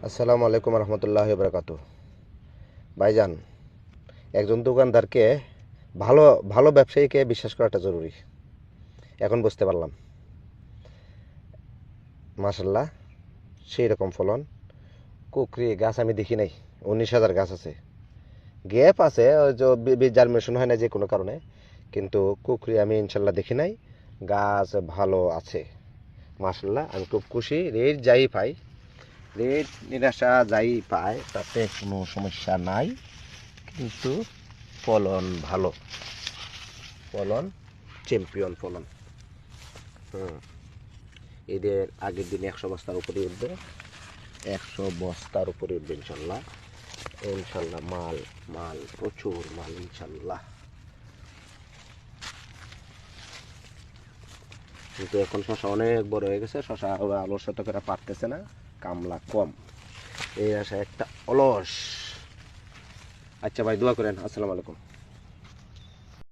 আসসালামু আলাইকুম রহমতুল্লাহি বারাকাতু। ভাইজান, একজন দোকানদারকে ভালো ভালো ব্যবসায়ীকে বিশ্বাস করাটা জরুরি। এখন বুঝতে পারলাম। মাশাল্লাহ, সেই রকম ফলন। কুকরি গাছ আমি দেখি নাই। 19,000 গাছ আছে, গ্যাপ আছে, ওই যে বীজ জার্মিনেশন হয় না যে কোনো কারণে, কিন্তু কুকরি আমি ইনশাল্লাহ দেখি নাই। গাছ ভালো আছে মাশাল্লাহ, আমি খুব খুশি। রেট যাই পাই, রেট নিরাশা যাই পায়, তাতে কোনো সমস্যা নাই, কিন্তু ফলন ভালো, ফলন চ্যাম্পিয়ন ফলন। এদের আগের দিন 100 বস্তার উপরে উঠবে, 100 বস্তার উপরে উঠবে ইনশাল্লাহ। ইনশাল্লাহ মাল মাল প্রচুর মাল ইনশাল্লাহ। কিন্তু এখন শশা অনেক বড় হয়ে গেছে, শশা আলোর সাথে করে পারতেছে না, কামলা কম, এই আশা একটা অলস। আচ্ছা ভাই, দোয়া করেন। আসসালামু আলাইকুম।